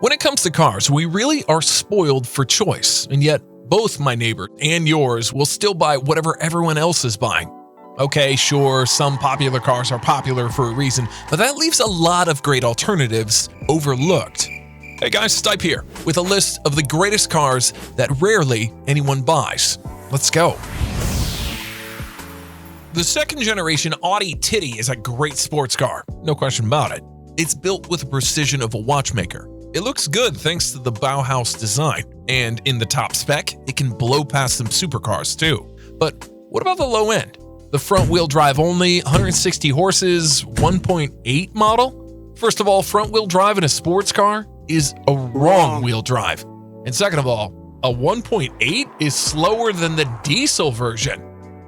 When it comes to cars, we really are spoiled for choice, and yet both my neighbor and yours will still buy whatever everyone else is buying. Okay, sure, some popular cars are popular for a reason, but that leaves a lot of great alternatives overlooked. Hey guys, Stype here with a list of the greatest cars that rarely anyone buys. Let's go. The second generation Audi Titty is a great sports car, no question about it. It's built with the precision of a watchmaker. It looks good thanks to the Bauhaus design, and in the top spec, it can blow past some supercars too. But what about the low end? The front-wheel drive only, 160 horses, 1.8 model? First of all, front-wheel drive in a sports car is a wrong wheel drive. And second of all, a 1.8 is slower than the diesel version.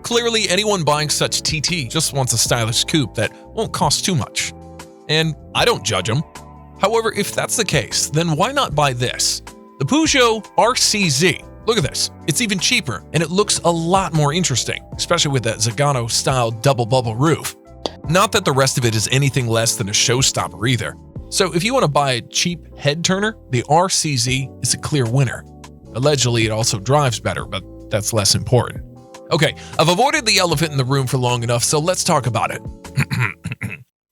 Clearly, anyone buying such TT just wants a stylish coupe that won't cost too much. And I don't judge them. However, if that's the case, then why not buy this? The Peugeot RCZ. Look at this. It's even cheaper, and it looks a lot more interesting, especially with that Zagano-style double-bubble roof. Not that the rest of it is anything less than a showstopper either. So if you want to buy a cheap head-turner, the RCZ is a clear winner. Allegedly, it also drives better, but that's less important. Okay, I've avoided the elephant in the room for long enough, so let's talk about it.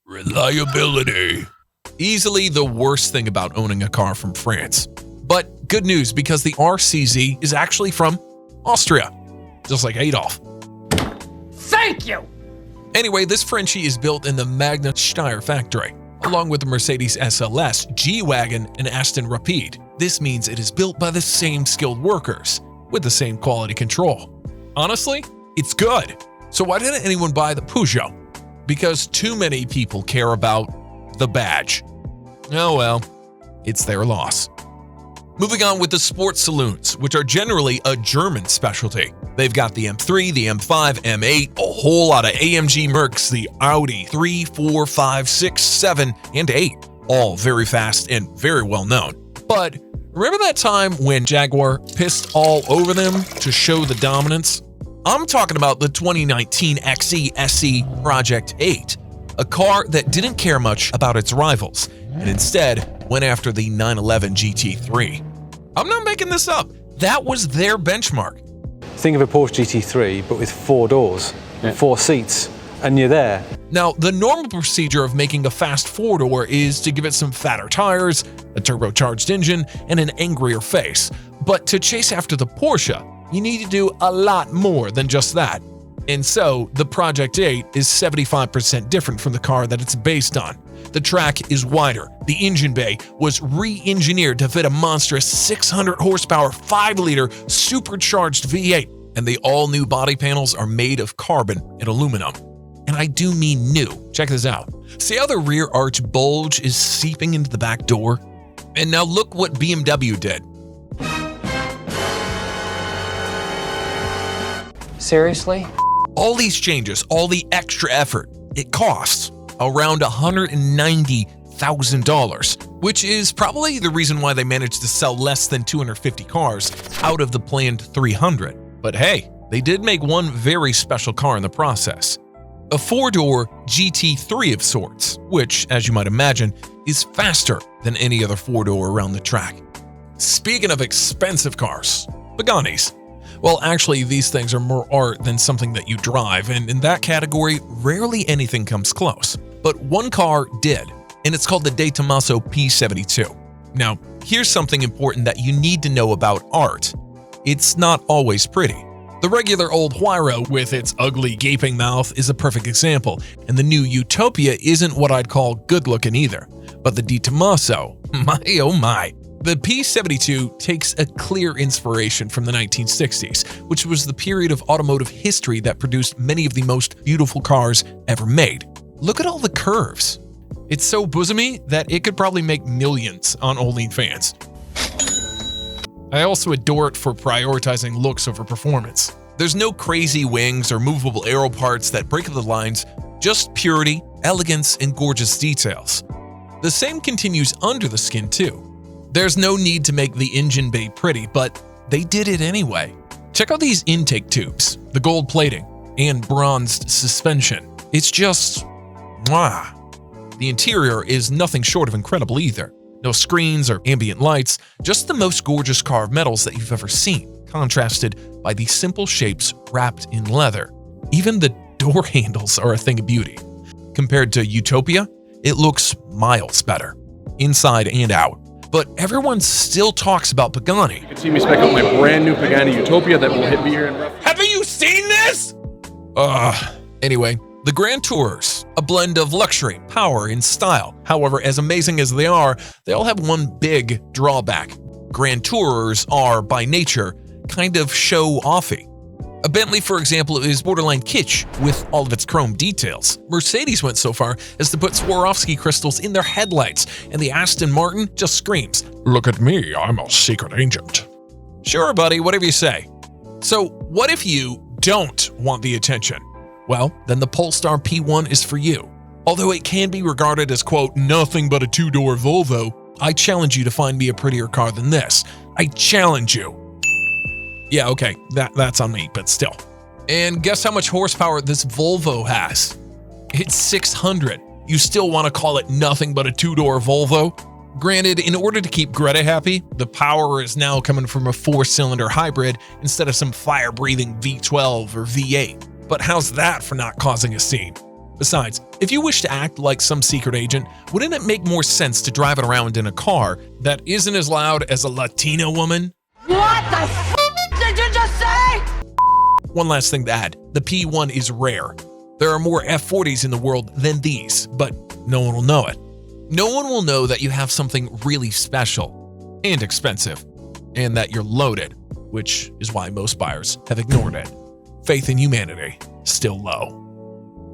Reliability. Easily the worst thing about owning a car from France. But good news, because the RCZ is actually from Austria, just like Adolf. Thank you! Anyway, this Frenchie is built in the Magna Steyr factory, along with the Mercedes SLS, G-Wagon, and Aston Rapide. This means it is built by the same skilled workers, with the same quality control. Honestly, it's good. So why didn't anyone buy the Peugeot? Because too many people care about the badge. Oh well, it's their loss. Moving on with the sports saloons, which are generally a German specialty. They've got the M3, the M5, M8, a whole lot of AMG Mercs, the Audi 3, 4, 5, 6, 7, and 8. All very fast and very well known. But remember that time when Jaguar pissed all over them to show the dominance? I'm talking about the 2019 XE SE Project 8, a car that didn't care much about its rivals, and instead went after the 911 GT3. I'm not making this up. That was their benchmark. Think of a Porsche GT3, but with 4 doors, 4 seats, and you're there. Now, the normal procedure of making a fast 4-door is to give it some fatter tires, a turbocharged engine, and an angrier face. But to chase after the Porsche, you need to do a lot more than just that. And so, the Project 8 is 75% different from the car that it's based on. The track is wider, the engine bay was re-engineered to fit a monstrous 600 horsepower 5-liter supercharged V8, and the all-new body panels are made of carbon and aluminum. And I do mean new. Check this out. See how the rear arch bulge is seeping into the back door? And now look what BMW did. Seriously? All these changes, all the extra effort, it costs around $190,000, which is probably the reason why they managed to sell less than 250 cars out of the planned 300. But hey, they did make one very special car in the process. A 4-door GT3 of sorts, which, as you might imagine, is faster than any other 4-door around the track. Speaking of expensive cars, Paganis. Well, actually, these things are more art than something that you drive, and in that category, rarely anything comes close. But one car did, and it's called the De Tomaso P72. Now, here's something important that you need to know about art. It's not always pretty. The regular old Huayra with its ugly gaping mouth is a perfect example, and the new Utopia isn't what I'd call good-looking either. But the De Tomaso, my oh my. The P72 takes a clear inspiration from the 1960s, which was the period of automotive history that produced many of the most beautiful cars ever made. Look at all the curves. It's so bosomy that it could probably make millions on OnlyFans. I also adore it for prioritizing looks over performance. There's no crazy wings or movable aero parts that break up the lines, just purity, elegance, and gorgeous details. The same continues under the skin too. There's no need to make the engine bay pretty, but they did it anyway. Check out these intake tubes, the gold plating, and bronzed suspension. It's just, mwah. The interior is nothing short of incredible either. No screens or ambient lights, just the most gorgeous carved metals that you've ever seen, contrasted by the simple shapes wrapped in leather. Even the door handles are a thing of beauty. Compared to Utopia, it looks miles better, inside and out. But everyone still talks about Pagani. You can see me spec up my brand new Pagani Utopia that will hit me here in rough. Have you seen this? Anyway, the Grand Tourers, a blend of luxury, power, and style. However, as amazing as they all have one big drawback. Grand Tourers are, by nature, kind of show-offy. A Bentley, for example, is borderline kitsch with all of its chrome details. Mercedes went so far as to put Swarovski crystals in their headlights, and the Aston Martin just screams, "Look at me, I'm a secret agent." Sure, buddy, whatever you say. So what if you don't want the attention? Well, then the Polestar P1 is for you. Although it can be regarded as, quote, nothing but a two-door Volvo, I challenge you to find me a prettier car than this. I challenge you. Yeah, okay, that's on me, but still. And guess how much horsepower this Volvo has? It's 600. You still want to call it nothing but a two-door Volvo? Granted, in order to keep Greta happy, the power is now coming from a 4-cylinder hybrid instead of some fire-breathing V12 or V8. But how's that for not causing a scene? Besides, if you wish to act like some secret agent, wouldn't it make more sense to drive it around in a car that isn't as loud as a Latina woman? What the f*** did you just say? One last thing to add, the P1 is rare. There are more F40s in the world than these, but no one will know it. No one will know that you have something really special and expensive, and that you're loaded, which is why most buyers have ignored it. Faith in humanity, still low.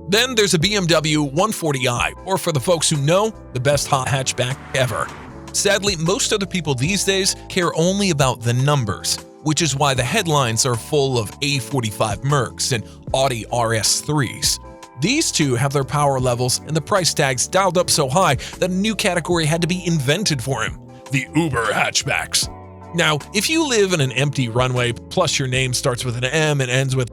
Then there's a BMW 140i, or for the folks who know, the best hot hatchback ever. Sadly, most other people these days care only about the numbers, which is why the headlines are full of A45 Mercs and Audi RS3s. These two have their power levels and the price tags dialed up so high that a new category had to be invented for him, the Uber hatchbacks. Now, if you live in an empty runway, plus your name starts with an M and ends with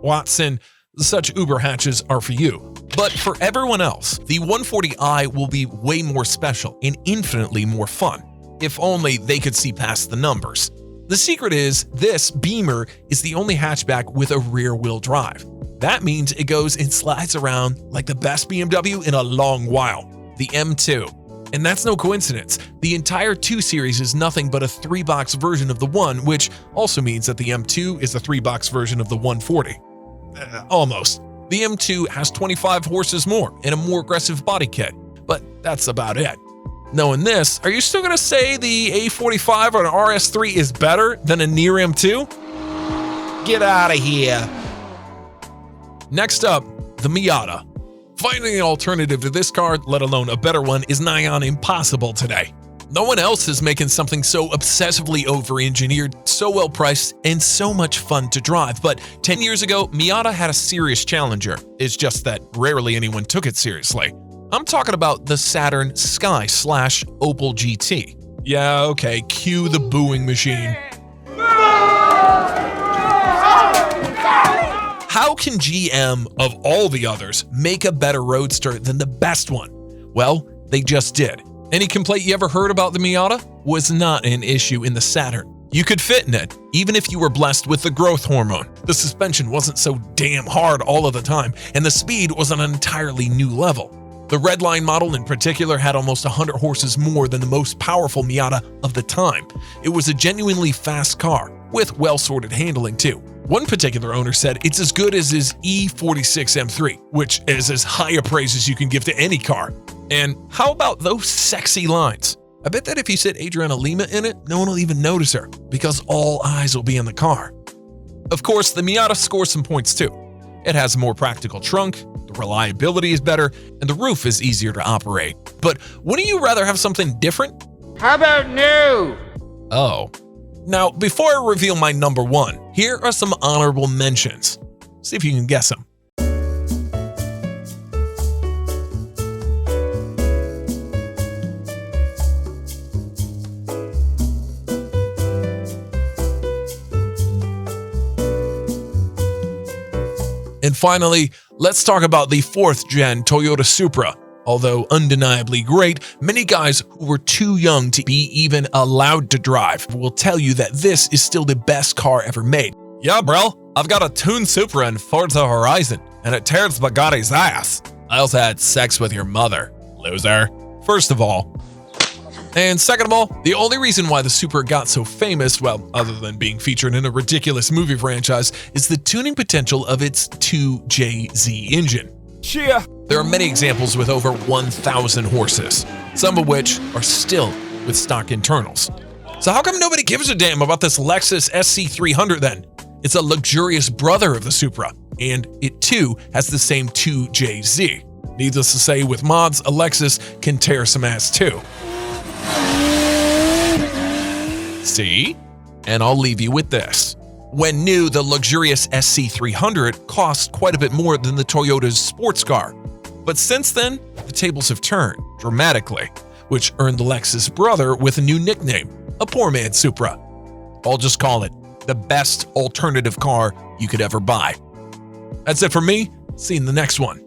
@Watson, such Uber hatches are for you. But for everyone else, the 140i will be way more special and infinitely more fun, if only they could see past the numbers. The secret is, this Beamer is the only hatchback with a rear-wheel drive. That means it goes and slides around like the best BMW in a long while, the M2. And that's no coincidence. The entire 2 Series is nothing but a 3-box version of the 1, which also means that the M2 is a 3-box version of the 140. Almost. The M2 has 25 horses more and a more aggressive body kit, but that's about it. Knowing this, are you still going to say the A45 or an RS3 is better than a near M2? Get out of here. Next up, the Miata. Finding an alternative to this car, let alone a better one, is nigh on impossible today. No one else is making something so obsessively over-engineered, so well-priced, and so much fun to drive. But 10 years ago, Miata had a serious challenger. It's just that rarely anyone took it seriously. I'm talking about the Saturn Sky / Opel GT. Yeah, okay, cue the booing machine. How can GM, of all the others, make a better roadster than the best one? Well, they just did. Any complaint you ever heard about the Miata was not an issue in the Saturn. You could fit in it, even if you were blessed with the growth hormone. The suspension wasn't so damn hard all of the time, and the speed was on an entirely new level. The Redline model in particular had almost 100 horses more than the most powerful Miata of the time. It was a genuinely fast car, with well-sorted handling too. One particular owner said it's as good as his E46 M3, which is as high a praise as you can give to any car. And how about those sexy lines? I bet that if you said Adrenalin in it, no one will even notice her, because all eyes will be on the car. Of course, the Miata scores some points too. It has a more practical trunk, the reliability is better, and the roof is easier to operate. But wouldn't you rather have something different? How about new? Oh. Now, before I reveal my number 1, here are some honorable mentions. See if you can guess them. And finally, let's talk about the 4th gen Toyota Supra. Although undeniably great, many guys who were too young to be even allowed to drive will tell you that this is still the best car ever made. Yeah, bro, I've got a tuned Supra in Forza Horizon, and it tears Bugatti's ass. I also had sex with your mother, loser. First of all. And second of all, the only reason why the Supra got so famous, well, other than being featured in a ridiculous movie franchise, is the tuning potential of its 2JZ engine. Cheer. There are many examples with over 1,000 horses, some of which are still with stock internals. So how come nobody gives a damn about this Lexus SC300 then? It's a luxurious brother of the Supra, and it too has the same 2JZ. Needless to say, with mods, a Lexus can tear some ass too. See? And I'll leave you with this. When new, the luxurious SC300 cost quite a bit more than the Toyota's sports car. But since then, the tables have turned dramatically, which earned the Lexus brother with a new nickname, a poor man's Supra. I'll just call it the best alternative car you could ever buy. That's it for me. See you in the next one.